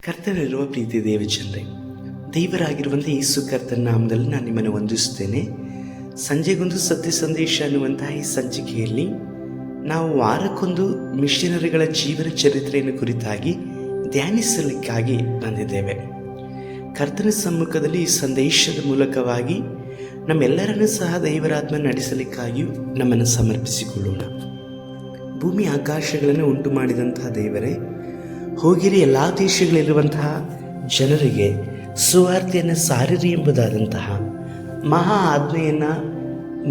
ಕರ್ತನಲ್ಲಿರುವ ಪ್ರೀತಿ ದೇವಜನರೇ, ದೇವರಾಗಿರುವಂಥ ಯೇಸು ಕರ್ತನ ನಾಮದಲ್ಲಿ ನಾನು ನಿಮ್ಮನ್ನು ವಂದಿಸುತ್ತೇನೆ. ಸಂಜೆಗೊಂದು ಸತ್ಯ ಸಂದೇಶ ಅನ್ನುವಂತಹ ಈ ಸಂಚಿಕೆಯಲ್ಲಿ ನಾವು ವಾರಕ್ಕೊಂದು ಮಿಷನರಿಗಳ ಜೀವನ ಚರಿತ್ರೆಯನ್ನು ಕುರಿತಾಗಿ ಧ್ಯಾನಿಸಲಿಕ್ಕಾಗಿ ಬಂದಿದ್ದೇವೆ. ಕರ್ತನ ಸಮ್ಮುಖದಲ್ಲಿ ಈ ಸಂದೇಶದ ಮೂಲಕವಾಗಿ ನಮ್ಮೆಲ್ಲರನ್ನೂ ಸಹ ದೇವರಾತ್ಮ ನಡೆಸಲಿಕ್ಕಾಗಿಯೂ ನಮ್ಮನ್ನು ಸಮರ್ಪಿಸಿಕೊಳ್ಳೋಣ. ಭೂಮಿ ಆಕಾಶಗಳನ್ನು ಉಂಟು ಮಾಡಿದಂತಹ ದೇವರೇ, ಹೋಗಿರಿ ಎಲ್ಲ ದೇಶಗಳಲ್ಲಿರುವಂತಹ ಜನರಿಗೆ ಸುವಾರ್ತೆಯನ್ನು ಸಾರಿರಿ ಎಂಬುದಾದಂತಹ ಮಹಾ ಆಜ್ಞೆಯನ್ನು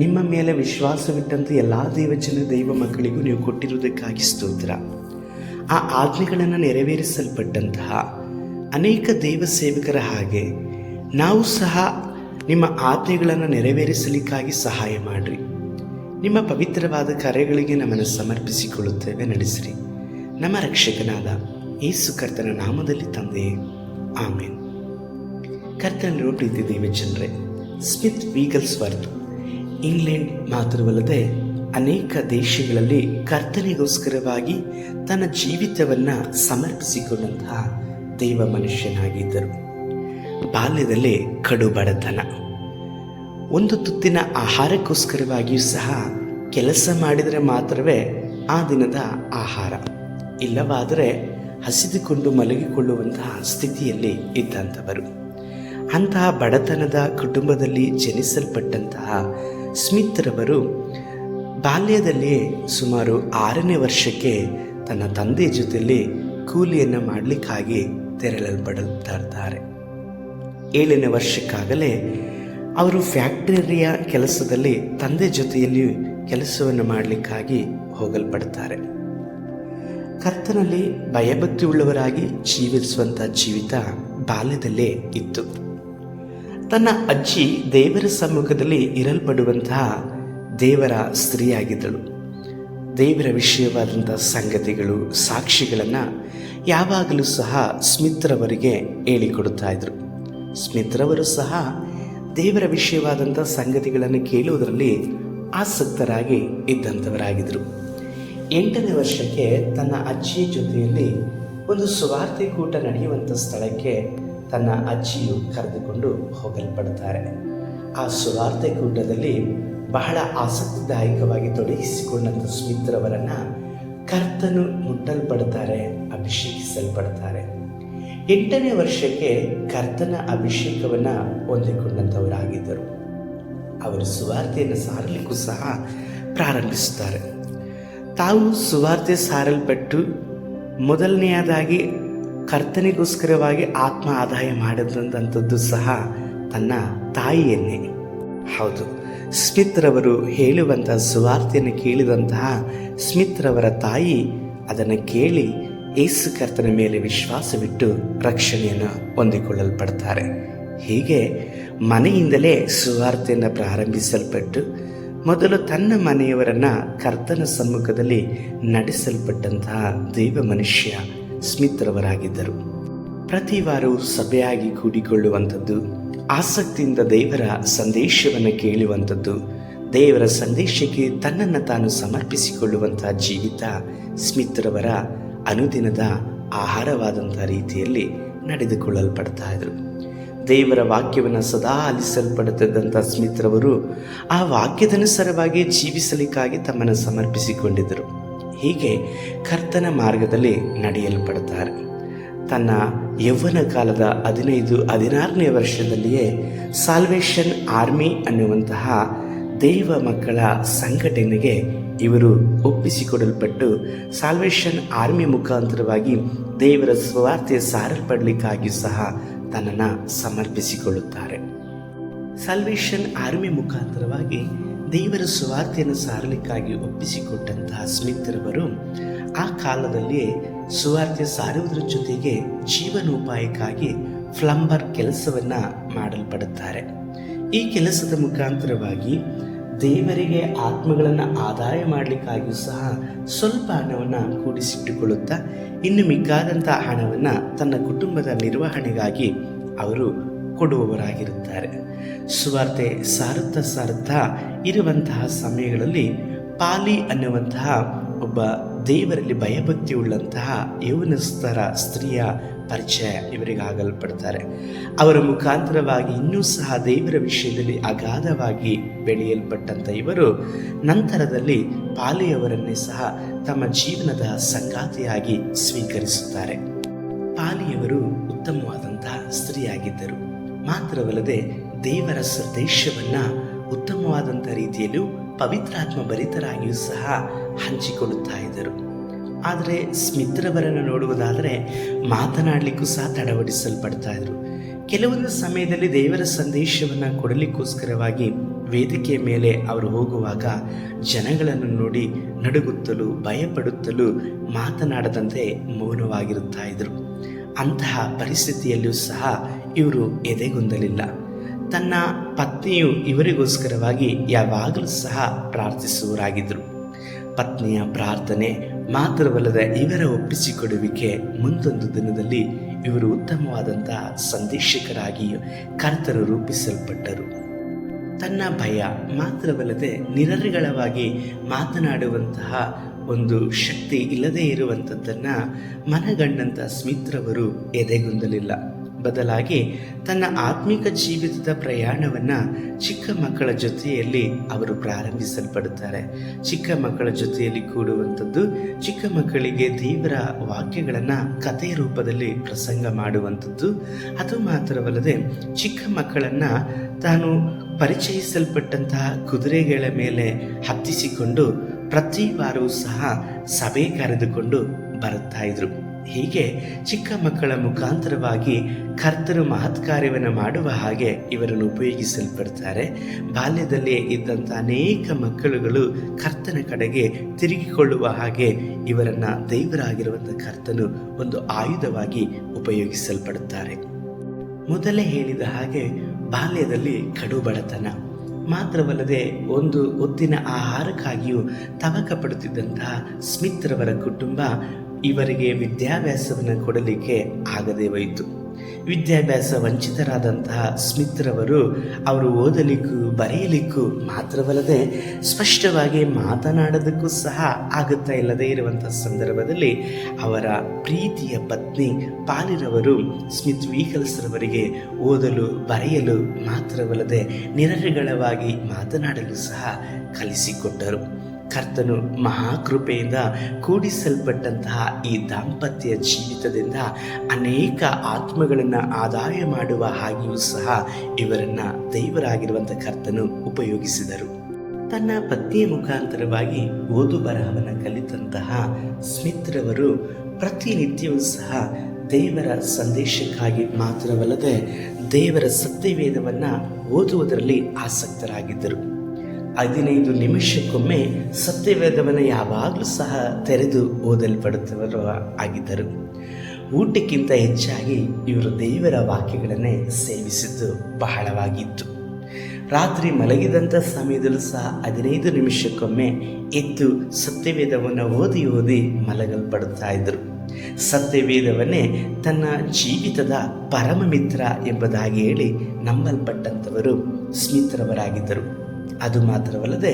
ನಿಮ್ಮ ಮೇಲೆ ವಿಶ್ವಾಸವಿಟ್ಟಂಥ ಎಲ್ಲ ದೈವ ಮಕ್ಕಳಿಗೂ ನೀವು ಕೊಟ್ಟಿರುವುದಕ್ಕಾಗಿ ಸ್ತೋತ್ರ. ಆ ಆಜ್ಞೆಗಳನ್ನು ನೆರವೇರಿಸಲ್ಪಟ್ಟಂತಹ ಅನೇಕ ದೈವ ಸೇವಕರ ಹಾಗೆ ನಾವು ಸಹ ನಿಮ್ಮ ಆಜ್ಞೆಗಳನ್ನು ನೆರವೇರಿಸಲಿಕ್ಕಾಗಿ ಸಹಾಯ ಮಾಡಿರಿ. ನಿಮ್ಮ ಪವಿತ್ರವಾದ ಕಾರ್ಯಗಳಿಗೆ ನಮ್ಮನ್ನು ಸಮರ್ಪಿಸಿಕೊಳ್ಳುತ್ತೇವೆ, ನಡೆಸಿರಿ. ನಮ್ಮ ರಕ್ಷಕನಾದ ಯೇಸು ಕರ್ತನ ನಾಮದಲ್ಲಿ ತಂದೆಯೇ, ಆಮೇನ್. ಕರ್ತನಲ್ಲಿರುವ ಪ್ರೀತಿ ದೇವಜನರೇ, ಸ್ಮಿತ್ ವೀಗಲ್ಸ್ವರ್ತ್ ಇಂಗ್ಲೆಂಡ್ ಮಾತ್ರವಲ್ಲದೆ ಅನೇಕ ದೇಶಗಳಲ್ಲಿ ಕರ್ತನಿಗೋಸ್ಕರವಾಗಿ ತನ್ನ ಜೀವಿತವನ್ನು ಸಮರ್ಪಿಸಿಕೊಂಡಂತಹ ದೈವ ಮನುಷ್ಯನಾಗಿದ್ದರು. ಬಾಲ್ಯದಲ್ಲೇ ಕಡು ಬಡತನ, ಒಂದು ತುತ್ತಿನ ಆಹಾರಕ್ಕೋಸ್ಕರವಾಗಿಯೂ ಸಹ ಕೆಲಸ ಮಾಡಿದರೆ ಮಾತ್ರವೇ ಆ ದಿನದ ಆಹಾರ, ಇಲ್ಲವಾದರೆ ಹಸಿದುಕೊಂಡು ಮಲಗಿಕೊಳ್ಳುವಂತಹ ಸ್ಥಿತಿಯಲ್ಲಿ ಇದ್ದಂಥವರು. ಅಂತಹ ಬಡತನದ ಕುಟುಂಬದಲ್ಲಿ ಜನಿಸಲ್ಪಟ್ಟಂತಹ ಸ್ಮಿತ್ ರವರು ಬಾಲ್ಯದಲ್ಲಿಯೇ ಸುಮಾರು 6ನೇ ವರ್ಷಕ್ಕೆ ತನ್ನ ತಂದೆ ಜೊತೆಯಲ್ಲಿ ಕೂಲಿಯನ್ನು ಮಾಡಲಿಕ್ಕಾಗಿ ತೆರಳಲ್ಪಡುತ್ತಾರೆ. 7ನೇ ವರ್ಷಕ್ಕಾಗಲೇ ಅವರು ಫ್ಯಾಕ್ಟರಿಯ ಕೆಲಸದಲ್ಲಿ ತಂದೆ ಜೊತೆಯಲ್ಲಿ ಕೆಲಸವನ್ನು ಮಾಡಲಿಕ್ಕಾಗಿ ಹೋಗಲ್ಪಡ್ತಾರೆ. ಕರ್ತನಲ್ಲಿ ಭಯಭಕ್ತಿ ಉಳ್ಳವರಾಗಿ ಜೀವಿಸುವಂಥ ಜೀವಿತ ಬಾಲ್ಯದಲ್ಲೇ ಇತ್ತು. ತನ್ನ ಅಜ್ಜಿ ದೇವರ ಸಮ್ಮುಖದಲ್ಲಿ ಇರಲ್ಪಡುವಂತಹ ದೇವರ ಸ್ತ್ರೀಯಾಗಿದ್ದಳು. ದೇವರ ವಿಷಯವಾದಂಥ ಸಂಗತಿಗಳು, ಸಾಕ್ಷಿಗಳನ್ನು ಯಾವಾಗಲೂ ಸಹ ಸ್ಮಿತ್ರವರಿಗೆ ಹೇಳಿಕೊಡುತ್ತಾ ಇದ್ರು. ಸ್ಮಿತ್ರವರು ಸಹ ದೇವರ ವಿಷಯವಾದಂಥ ಸಂಗತಿಗಳನ್ನು ಕೇಳುವುದರಲ್ಲಿ ಆಸಕ್ತರಾಗಿ ಇದ್ದಂಥವರಾಗಿದ್ದರು. 8ನೇ ವರ್ಷಕ್ಕೆ ತನ್ನ ಅಜ್ಜಿಯ ಜೊತೆಯಲ್ಲಿ ಒಂದು ಸುವಾರ್ತೆ ಕೂಟ ನಡೆಯುವಂಥ ಸ್ಥಳಕ್ಕೆ ತನ್ನ ಅಜ್ಜಿಯು ಕರೆದುಕೊಂಡು ಹೋಗಲ್ಪಡುತ್ತಾರೆ. ಆ ಸುವಾರ್ತೆ ಕೂಟದಲ್ಲಿ ಬಹಳ ಆಸಕ್ತಿದಾಯಕವಾಗಿ ತೊಡಗಿಸಿಕೊಂಡಂಥ ಸ್ಮಿತ್ರವರನ್ನು ಕರ್ತನು ಮುಟ್ಟಲ್ಪಡ್ತಾರೆ, ಅಭಿಷೇಕಿಸಲ್ಪಡ್ತಾರೆ. 8ನೇ ವರ್ಷಕ್ಕೆ ಕರ್ತನ ಅಭಿಷೇಕವನ್ನು ಹೊಂದಿಕೊಂಡಂಥವರಾಗಿದ್ದರು. ಅವರು ಸುವಾರ್ತೆಯನ್ನು ಸಾರಲಿಕ್ಕೂ ಸಹ ಪ್ರಾರಂಭಿಸುತ್ತಾರೆ. ತಾವು ಸುವಾರ್ತೆ ಸಾರಲ್ಪಟ್ಟು ಮೊದಲನೆಯದಾಗಿ ಕರ್ತನಿಗೋಸ್ಕರವಾಗಿ ಆತ್ಮ ಆದಾಯ ಮಾಡಿದಂಥದ್ದು ಸಹ ತನ್ನ ತಾಯಿಯನ್ನೇ. ಹೌದು, ಸ್ಮಿತ್ರವರು ಹೇಳುವಂಥ ಸುವಾರ್ತೆಯನ್ನು ಕೇಳಿದಂತಹ ಸ್ಮಿತ್ರವರ ತಾಯಿ ಅದನ್ನು ಕೇಳಿ ಯೇಸು ಕರ್ತನ ಮೇಲೆ ವಿಶ್ವಾಸವಿಟ್ಟು ರಕ್ಷಣೆಯನ್ನು ಹೊಂದಿಕೊಳ್ಳಲ್ಪಡ್ತಾರೆ. ಹೀಗೆ ಮನೆಯಿಂದಲೇ ಸುವಾರ್ತೆಯನ್ನು ಪ್ರಾರಂಭಿಸಲ್ಪಟ್ಟು ಮೊದಲು ತನ್ನ ಮನೆಯವರನ್ನು ಕರ್ತನ ಸಮ್ಮುಖದಲ್ಲಿ ನಡೆಸಲ್ಪಟ್ಟಂತಹ ದೈವ ಮನುಷ್ಯ ಸ್ಮಿತ್ರವರಾಗಿದ್ದರು. ಪ್ರತಿ ವಾರವೂ ಸಭೆಯಾಗಿ ಕೂಡಿಕೊಳ್ಳುವಂಥದ್ದು, ಆಸಕ್ತಿಯಿಂದ ದೇವರ ಸಂದೇಶವನ್ನು ಕೇಳುವಂಥದ್ದು, ದೇವರ ಸಂದೇಶಕ್ಕೆ ತನ್ನನ್ನು ತಾನು ಸಮರ್ಪಿಸಿಕೊಳ್ಳುವಂಥ ಜೀವಿತ ಸ್ಮಿತ್ರವರ ಅನುದಿನದ ಆಹಾರವಾದಂಥ ರೀತಿಯಲ್ಲಿ ನಡೆದುಕೊಳ್ಳಲ್ಪಡ್ತಾ ಇದ್ರು. ದೇವರ ವಾಕ್ಯವನ್ನು ಸದಾ ಆಲಿಸಲ್ಪಡುತ್ತಿದ್ದಂಥ ಸ್ಮಿತ್ರವರು ಆ ವಾಕ್ಯದನುಸಾರವಾಗಿ ಜೀವಿಸಲಿಕ್ಕಾಗಿ ತಮ್ಮನ್ನು ಸಮರ್ಪಿಸಿಕೊಂಡಿದ್ದರು. ಹೀಗೆ ಕರ್ತನ ಮಾರ್ಗದಲ್ಲಿ ನಡೆಯಲ್ಪಡ್ತಾರೆ. ತನ್ನ ಯೌವನ ಕಾಲದ 15-16ನೇ ವರ್ಷದಲ್ಲಿಯೇ ಸಾಲ್ವೇಷನ್ ಆರ್ಮಿ ಅನ್ನುವಂತಹ ದೈವ ಮಕ್ಕಳ ಸಂಘಟನೆಗೆ ಇವರು ಒಪ್ಪಿಸಿಕೊಡಲ್ಪಟ್ಟು ಸಾಲ್ವೇಷನ್ ಆರ್ಮಿ ಮುಖಾಂತರವಾಗಿ ದೇವರ ಸುವಾರ್ತೆ ಸಾರಲ್ಪಡಲಿಕ್ಕಾಗಿ ಸಹ ತನ್ನನ್ನು ಸಮರ್ಪಿಸಿಕೊಳ್ಳುತ್ತಾರೆ. ಸಾಲ್ವೇಷನ್ ಆರ್ಮಿ ಮುಖಾಂತರವಾಗಿ ದೇವರ ಸುವಾರ್ತೆಯನ್ನು ಸಾರಲಿಕ್ಕಾಗಿ ಒಪ್ಪಿಸಿಕೊಟ್ಟಂತಹ ಸ್ಮಿತ್ರವರು ಆ ಕಾಲದಲ್ಲಿಯೇ ಸುವಾರ್ತೆ ಸಾರುವುದರ ಜೊತೆಗೆ ಜೀವನೋಪಾಯಕ್ಕಾಗಿ ಪ್ಲಂಬರ್ ಕೆಲಸವನ್ನು ಮಾಡಲ್ಪಡುತ್ತಾರೆ. ಈ ಕೆಲಸದ ಮುಖಾಂತರವಾಗಿ ದೇವರಿಗೆ ಆತ್ಮಗಳನ್ನು ಆದಾಯ ಮಾಡಲಿಕ್ಕಾಗಿಯೂ ಸಹ ಸ್ವಲ್ಪ ಹಣವನ್ನು ಕೂಡಿಸಿಟ್ಟುಕೊಳ್ಳುತ್ತಾ ಇನ್ನು ಮಿಕ್ಕಾದಂಥ ಹಣವನ್ನು ತನ್ನ ಕುಟುಂಬದ ನಿರ್ವಹಣೆಗಾಗಿ ಅವರು ಕೊಡುವವರಾಗಿರುತ್ತಾರೆ. ಸುವಾರ್ತೆ ಸಾರುತ್ತಾ ಇರುವಂತಹ ಸಮಯಗಳಲ್ಲಿ ಪಾಲಿ ಅನ್ನುವಂತಹ ಒಬ್ಬ ದೇವರಲ್ಲಿ ಭಯಭಕ್ತಿ ಉಳ್ಳಂತಹ ಯೌವನಸ್ಥರ ಸ್ತ್ರೀಯ ಪರಿಚಯ ಇವರಿಗಾಗಲ್ಪಡ್ತಾರೆ. ಅವರ ಮುಖಾಂತರವಾಗಿ ಇನ್ನೂ ಸಹ ದೇವರ ವಿಷಯದಲ್ಲಿ ಅಗಾಧವಾಗಿ ಬೆಳೆಯಲ್ಪಟ್ಟಂಥ ಇವರು ನಂತರದಲ್ಲಿ ಪಾಲಿಯವರನ್ನೇ ಸಹ ತಮ್ಮ ಜೀವನದ ಸಂಗಾತಿಯಾಗಿ ಸ್ವೀಕರಿಸುತ್ತಾರೆ. ಪಾಲಿಯವರು ಉತ್ತಮವಾದಂತಹ ಸ್ತ್ರೀಯಾಗಿದ್ದರು. ಮಾತ್ರವಲ್ಲದೆ ದೇವರ ಸಂದೇಶವನ್ನ ಉತ್ತಮವಾದಂಥ ರೀತಿಯಲ್ಲೂ ಪವಿತ್ರಾತ್ಮ ಭರಿತರಾಗಿಯೂ ಸಹ ಹಂಚಿಕೊಳ್ಳುತ್ತಾ ಇದ್ದರು. ಆದರೆ ಸ್ಮಿತ್ರವರನ್ನು ನೋಡುವುದಾದರೆ ಮಾತನಾಡಲಿಕ್ಕೂ ಸಹ ತಡವಡಿಸಲ್ಪಡ್ತಾ ಇದ್ರು. ಕೆಲವೊಂದು ಸಮಯದಲ್ಲಿ ದೇವರ ಸಂದೇಶವನ್ನು ಕೊಡಲಿಕ್ಕೋಸ್ಕರವಾಗಿ ವೇದಿಕೆಯ ಮೇಲೆ ಅವರು ಹೋಗುವಾಗ ಜನಗಳನ್ನು ನೋಡಿ ನಡುಗುತ್ತಲೂ ಭಯಪಡುತ್ತಲೂ ಮಾತನಾಡದಂತೆ ಮೌನವಾಗಿರುತ್ತಾ ಇದ್ರು. ಅಂತಹ ಪರಿಸ್ಥಿತಿಯಲ್ಲೂ ಸಹ ಇವರು ಎದೆಗುಂದಲಿಲ್ಲ. ತನ್ನ ಪತ್ನಿಯು ಇವರಿಗೋಸ್ಕರವಾಗಿ ಯಾವಾಗಲೂ ಸಹ ಪ್ರಾರ್ಥಿಸುವರಾಗಿದ್ದರು. ಪತ್ನಿಯ ಪ್ರಾರ್ಥನೆ ಮಾತ್ರವಲ್ಲದೆ ಇವರ ಒಪ್ಪಿಸಿಕೊಡುವಿಕೆ ಮುಂದೊಂದು ದಿನದಲ್ಲಿ ಇವರು ಉತ್ತಮವಾದಂತಹ ಸಂದೇಶಕರಾಗಿ ಕರ್ತರು ರೂಪಿಸಲ್ಪಟ್ಟರು. ತನ್ನ ಭಯ ಮಾತ್ರವಲ್ಲದೆ ನಿರರ್ಗಳವಾಗಿ ಮಾತನಾಡುವಂತಹ ಒಂದು ಶಕ್ತಿ ಇಲ್ಲದೇ ಇರುವಂಥದ್ದನ್ನು ಮನಗಂಡಂಥ ಸ್ಮಿತ್ರವರು ಎದೆಗುಂದಲಿಲ್ಲ. ಬದಲಾಗಿ ತನ್ನ ಆತ್ಮಿಕ ಜೀವಿತದ ಪ್ರಯಾಣವನ್ನು ಚಿಕ್ಕ ಮಕ್ಕಳ ಜೊತೆಯಲ್ಲಿ ಅವರು ಪ್ರಾರಂಭಿಸಲ್ಪಡುತ್ತಾರೆ. ಚಿಕ್ಕ ಮಕ್ಕಳ ಜೊತೆಯಲ್ಲಿ ಕೂಡುವಂಥದ್ದು, ಚಿಕ್ಕ ಮಕ್ಕಳಿಗೆ ದೇವರ ವಾಕ್ಯಗಳನ್ನು ಕಥೆಯ ರೂಪದಲ್ಲಿ ಪ್ರಸಂಗ ಮಾಡುವಂಥದ್ದು, ಅದು ಮಾತ್ರವಲ್ಲದೆ ಚಿಕ್ಕ ಮಕ್ಕಳನ್ನು ತಾನು ಪರಿಚಯಿಸಲ್ಪಟ್ಟಂತಹ ಕುದುರೆಗಳ ಮೇಲೆ ಹತ್ತಿಸಿಕೊಂಡು ಪ್ರತಿ ವಾರವೂ ಸಹ ಸಭೆ ಕರೆದುಕೊಂಡು ಬರುತ್ತಾ ಇದ್ರು. ಹೀಗೆ ಚಿಕ್ಕ ಮಕ್ಕಳ ಮುಖಾಂತರವಾಗಿ ಕರ್ತರು ಮಹತ್ ಕಾರ್ಯವನ್ನು ಮಾಡುವ ಹಾಗೆ ಇವರನ್ನು ಉಪಯೋಗಿಸಲ್ಪಡ್ತಾರೆ. ಬಾಲ್ಯದಲ್ಲೇ ಇದ್ದಂಥ ಅನೇಕ ಮಕ್ಕಳುಗಳು ಕರ್ತನ ಕಡೆಗೆ ತಿರುಗಿಕೊಳ್ಳುವ ಹಾಗೆ ಇವರನ್ನು ದೇವರಾಗಿರುವಂಥ ಕರ್ತನು ಒಂದು ಆಯುಧವಾಗಿ ಉಪಯೋಗಿಸಲ್ಪಡುತ್ತಾರೆ. ಮೊದಲೇ ಹೇಳಿದ ಹಾಗೆ ಬಾಲ್ಯದಲ್ಲಿ ಕಡು ಬಡತನ ಮಾತ್ರವಲ್ಲದೆ ಒಂದು ಹೊತ್ತಿನ ಆಹಾರಕ್ಕಾಗಿಯೂ ತವಕ ಪಡುತ್ತಿದ್ದಂತಹ ಸ್ಮಿತ್ರವರ ಕುಟುಂಬ ಇವರಿಗೆ ವಿದ್ಯಾಭ್ಯಾಸವನ್ನು ಕೊಡಲಿಕ್ಕೆ ಆಗದೇ ಹೋಯಿತು. ವಿದ್ಯಾಭ್ಯಾಸ ವಂಚಿತರಾದಂತಹ ಸ್ಮಿತ್ರವರು ಅವರು ಓದಲಿಕ್ಕೂ ಬರೆಯಲಿಕ್ಕೂ ಮಾತ್ರವಲ್ಲದೆ ಸ್ಪಷ್ಟವಾಗಿ ಮಾತನಾಡೋದಕ್ಕೂ ಸಹ ಆಗುತ್ತಾ ಇಲ್ಲದೇ ಇರುವಂತಹ ಸಂದರ್ಭದಲ್ಲಿ ಅವರ ಪ್ರೀತಿಯ ಪತ್ನಿ ಪಾಲಿರವರು ಸ್ಮಿತ್ ವೀಕಲ್ಸ್ರವರಿಗೆ ಓದಲು ಬರೆಯಲು ಮಾತ್ರವಲ್ಲದೆ ನಿರರ್ಗಳವಾಗಿ ಮಾತನಾಡಲು ಸಹ ಕಲಿಸಿಕೊಟ್ಟರು. ಕರ್ತನು ಮಹಾಕೃಪೆಯಿಂದ ಕೂಡಿಸಲ್ಪಟ್ಟಂತಹ ಈ ದಾಂಪತ್ಯ ಜೀವಿತದಿಂದ ಅನೇಕ ಆತ್ಮಗಳನ್ನು ಆದಾಯ ಮಾಡುವ ಹಾಗೆಯೂ ಸಹ ಇವರನ್ನು ದೇವರಾಗಿರುವಂಥ ಕರ್ತನು ಉಪಯೋಗಿಸಿದರು. ತನ್ನ ಪತ್ನಿಯ ಮುಖಾಂತರವಾಗಿ ಓದು ಬರಹವನ್ನು ಕಲಿತಂತಹ ಸ್ಮಿತ್ರವರು ಪ್ರತಿನಿತ್ಯವೂ ಸಹ ದೇವರ ಸಂದೇಶಕ್ಕಾಗಿ ಮಾತ್ರವಲ್ಲದೆ ದೇವರ ಸತ್ಯವೇದವನ್ನು ಓದುವುದರಲ್ಲಿ ಆಸಕ್ತರಾಗಿದ್ದರು. 15 ನಿಮಿಷಕ್ಕೊಮ್ಮೆ ಸತ್ಯವೇದವನ್ನು ಯಾವಾಗಲೂ ಸಹ ತೆರೆದು ಓದಲ್ಪಡುತ್ತವರು ಆಗಿದ್ದರು. ಊಟಕ್ಕಿಂತ ಹೆಚ್ಚಾಗಿ ಇವರು ದೇವರ ವಾಕ್ಯಗಳನ್ನೇ ಸೇವಿಸಿದ್ದು ಬಹಳವಾಗಿತ್ತು. ರಾತ್ರಿ ಮಲಗಿದಂಥ ಸಮಯದಲ್ಲೂ ಸಹ 15 ನಿಮಿಷಕ್ಕೊಮ್ಮೆ ಎದ್ದು ಸತ್ಯವೇದವನ್ನು ಓದಿ ಮಲಗಲ್ಪಡುತ್ತಾ ಇದ್ದರು. ಸತ್ಯವೇದವನ್ನೇ ತನ್ನ ಜೀವಿತದ ಪರಮ ಮಿತ್ರ ಎಂಬುದಾಗಿ ಹೇಳಿ ನಂಬಲ್ಪಟ್ಟಂಥವರು ಸ್ಮಿತ್ರವರಾಗಿದ್ದರು. ಅದು ಮಾತ್ರವಲ್ಲದೆ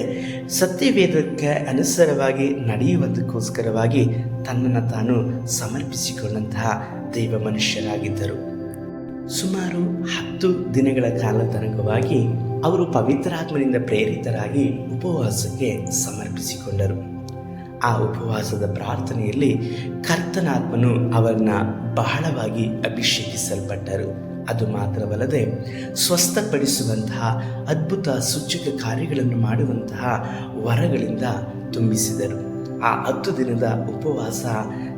ಸತ್ಯವೇದಕ್ಕೆ ಅನುಸಾರವಾಗಿ ನಡೆಯುವುದಕ್ಕೋಸ್ಕರವಾಗಿ ತನ್ನನ್ನು ತಾನು ಸಮರ್ಪಿಸಿಕೊಂಡಂತಹ ದೈವ ಮನುಷ್ಯರಾಗಿದ್ದರು. ಸುಮಾರು 10 ದಿನಗಳ ಕಾಲ ತನಕವಾಗಿ ಅವರು ಪವಿತ್ರಾತ್ಮನಿಂದ ಪ್ರೇರಿತರಾಗಿ ಉಪವಾಸಕ್ಕೆ ಸಮರ್ಪಿಸಿಕೊಂಡರು. ಆ ಉಪವಾಸದ ಪ್ರಾರ್ಥನೆಯಲ್ಲಿ ಕರ್ತನಾತ್ಮನು ಅವರನ್ನ ಬಹಳವಾಗಿ ಅಭಿಷೇಕಿಸಲ್ಪಟ್ಟರು. ಅದು ಮಾತ್ರವಲ್ಲದೆ ಸ್ವಸ್ಥಪಡಿಸುವಂತಹ ಅದ್ಭುತ ಸೂಚಕ ಕಾರ್ಯಗಳನ್ನು ಮಾಡುವಂತಹ ವರಗಳಿಂದ ತುಂಬಿಸಿದರು. ಆ 10 ದಿನದ ಉಪವಾಸ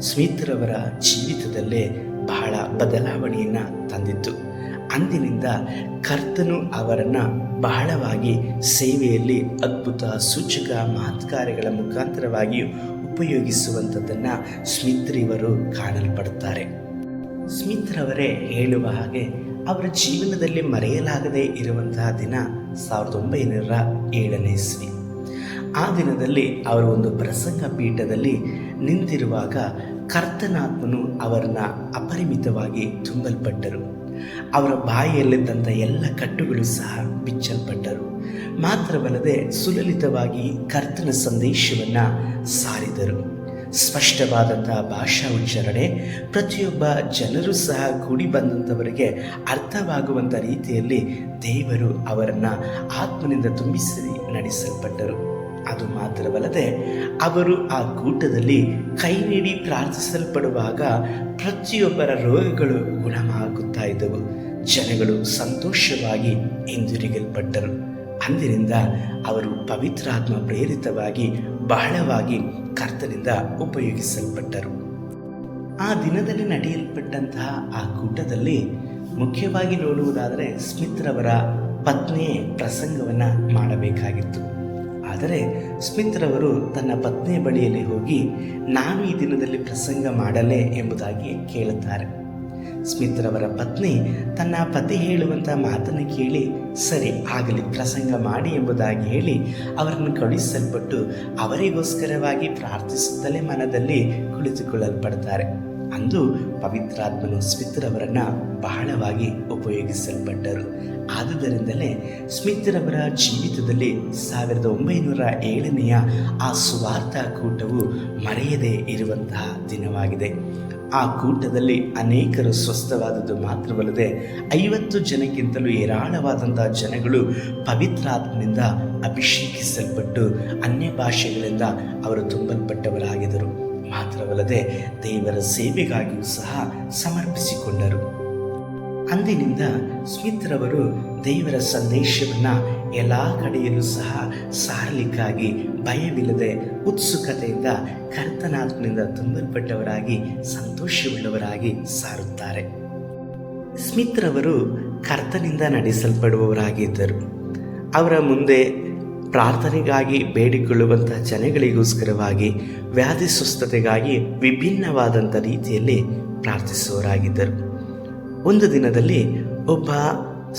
ಸ್ಮಿತ್ರವರ ಜೀವಿತದಲ್ಲೇ ಬಹಳ ಬದಲಾವಣೆಯನ್ನು ತಂದಿತ್ತು. ಅಂದಿನಿಂದ ಕರ್ತನು ಅವರನ್ನು ಬಹಳವಾಗಿ ಸೇವೆಯಲ್ಲಿ ಅದ್ಭುತ ಸೂಚಕ ಮಹತ್ಕಾರ್ಯಗಳ ಮುಖಾಂತರವಾಗಿಯೂ ಉಪಯೋಗಿಸುವಂಥದ್ದನ್ನು ಸ್ಮಿತ್ರಿವರು ಕಾಣಲ್ಪಡುತ್ತಾರೆ. ಸ್ಮಿತ್ರವರೇ ಹೇಳುವ ಹಾಗೆ ಅವರ ಜೀವನದಲ್ಲಿ ಮರೆಯಲಾಗದೇ ಇರುವಂತಹ ದಿನ 1907ನೇ ಇಸ್ವಿ. ಆ ದಿನದಲ್ಲಿ ಅವರು ಒಂದು ಪ್ರಸಂಗ ಪೀಠದಲ್ಲಿ ನಿಂತಿರುವಾಗ ಕರ್ತನಾತ್ಮನು ಅವರನ್ನ ಅಪರಿಮಿತವಾಗಿ ತುಂಬಲ್ಪಟ್ಟರು. ಅವರ ಬಾಯಿಯಲ್ಲಿದ್ದಂಥ ಎಲ್ಲ ಕಟ್ಟುಗಳು ಸಹ ಬಿಚ್ಚಲ್ಪಟ್ಟರು. ಮಾತ್ರವಲ್ಲದೆ ಸುಲಲಿತವಾಗಿ ಕರ್ತನ ಸಂದೇಶವನ್ನು ಸಾರಿದರು. ಸ್ಪಷ್ಟವಾದಂತಹ ಭಾಷಾ ಉಚ್ಚಾರಣೆ, ಪ್ರತಿಯೊಬ್ಬ ಜನರು ಸಹ ಕೂಡಿ ಬಂದಂಥವರಿಗೆ ಅರ್ಥವಾಗುವಂಥ ರೀತಿಯಲ್ಲಿ ದೇವರು ಅವರನ್ನು ಆತ್ಮನಿಂದ ತುಂಬಿಸಿ ನಡೆಸಲ್ಪಟ್ಟರು. ಅದು ಮಾತ್ರವಲ್ಲದೆ ಅವರು ಆ ಕೂಟದಲ್ಲಿ ಕೈ ನೀಡಿ ಪ್ರಾರ್ಥಿಸಲ್ಪಡುವಾಗ ಪ್ರತಿಯೊಬ್ಬರ ರೋಗಗಳು ಗುಣವಾಗುತ್ತಾ ಇದ್ದವು. ಜನಗಳು ಸಂತೋಷವಾಗಿ ಹಿಂದಿರುಗಲ್ಪಟ್ಟರು. ಅಂದಿನಿಂದ ಅವರು ಪವಿತ್ರಾತ್ಮ ಪ್ರೇರಿತವಾಗಿ ಬಹಳವಾಗಿ ಕರ್ತನಿಂದ ಉಪಯೋಗಿಸಲ್ಪಟ್ಟರು. ಆ ದಿನದಲ್ಲಿ ನಡೆಯಲ್ಪಟ್ಟಂತಹ ಆ ಕೂಟದಲ್ಲಿ ಮುಖ್ಯವಾಗಿ ನೋಡುವುದಾದರೆ ಸ್ಮಿತ್ರವರ ಪತ್ನಿಯೇ ಪ್ರಸಂಗವನ್ನು ಮಾಡಬೇಕಾಗಿತ್ತು. ಆದರೆ ಸ್ಮಿತ್ರವರು ತನ್ನ ಪತ್ನಿಯ ಬಳಿಯಲ್ಲಿ ಹೋಗಿ, ನಾನು ಈ ದಿನದಲ್ಲಿ ಪ್ರಸಂಗ ಮಾಡಲೇ ಎಂಬುದಾಗಿ ಕೇಳುತ್ತಾರೆ. ಸ್ಮಿತ್ರವರ ಪತ್ನಿ ತನ್ನ ಪತಿ ಹೇಳುವಂಥ ಮಾತನ್ನು ಕೇಳಿ, ಸರಿ ಆಗಲಿ ಪ್ರಸಂಗ ಮಾಡಿ ಎಂಬುದಾಗಿ ಹೇಳಿ ಅವರನ್ನು ಕಳುಹಿಸಲ್ಪಟ್ಟು ಅವರಿಗೋಸ್ಕರವಾಗಿ ಪ್ರಾರ್ಥಿಸುತ್ತಲೇ ಮನದಲ್ಲಿ ಕುಳಿತುಕೊಳ್ಳಲ್ಪಡ್ತಾರೆ. ಅಂದು ಪವಿತ್ರಾತ್ಮನು ಸ್ಮಿತ್ರವರನ್ನು ಬಹಳವಾಗಿ ಉಪಯೋಗಿಸಲ್ಪಟ್ಟರು. ಆದುದರಿಂದಲೇ ಸ್ಮಿತ್ರವರ ಜೀವಿತದಲ್ಲಿ 1907ನೆಯ ಆ ಸುವಾರ್ಥ ಕೂಟವು ಮರೆಯದೇ ಇರುವಂತಹ ದಿನವಾಗಿದೆ. ಆ ಕೂಟದಲ್ಲಿ ಅನೇಕರು ಸ್ವಸ್ಥವಾದದ್ದು ಮಾತ್ರವಲ್ಲದೆ 50 ಜನಕ್ಕಿಂತಲೂ ಹೇರಾಳವಾದಂತಹ ಜನಗಳು ಪವಿತ್ರಾತ್ಮನಿಂದ ಅಭಿಷೇಕಿಸಲ್ಪಟ್ಟು ಅನ್ಯ ಭಾಷೆಗಳಿಂದ ಅವರು ತುಂಬಲ್ಪಟ್ಟವರಾಗಿದ್ದರು. ಮಾತ್ರವಲ್ಲದೆ ದೇವರ ಸೇವೆಗಾಗಿಯೂ ಸಹ ಸಮರ್ಪಿಸಿಕೊಂಡರು. ಅಂದಿನಿಂದ ಸ್ಮಿತ್ರವರು ದೇವರ ಸಂದೇಶವನ್ನು ಎಲ್ಲ ಕಡೆಯಲ್ಲೂ ಸಹ ಸಾರಲಿಕ್ಕಾಗಿ ಭಯವಿಲ್ಲದೆ ಉತ್ಸುಕತೆಯಿಂದ ಕರ್ತನಾತ್ಮನಿಂದ ತುಂಬಲ್ಪಟ್ಟವರಾಗಿ ಸಂತೋಷವುಳ್ಳವರಾಗಿ ಸಾರುತ್ತಾರೆ. ಸ್ಮಿತ್ರವರು ಕರ್ತನಿಂದ ನಡೆಸಲ್ಪಡುವವರಾಗಿದ್ದರು. ಅವರ ಮುಂದೆ ಪ್ರಾರ್ಥನೆಗಾಗಿ ಬೇಡಿಕೊಳ್ಳುವಂಥ ಜನಗಳಿಗೋಸ್ಕರವಾಗಿ ವ್ಯಾಧಿ ಸ್ವಸ್ಥತೆಗಾಗಿ ವಿಭಿನ್ನವಾದಂಥ ರೀತಿಯಲ್ಲಿ ಪ್ರಾರ್ಥಿಸುವವರಾಗಿದ್ದರು. ಒಂದು ದಿನದಲ್ಲಿ ಒಬ್ಬ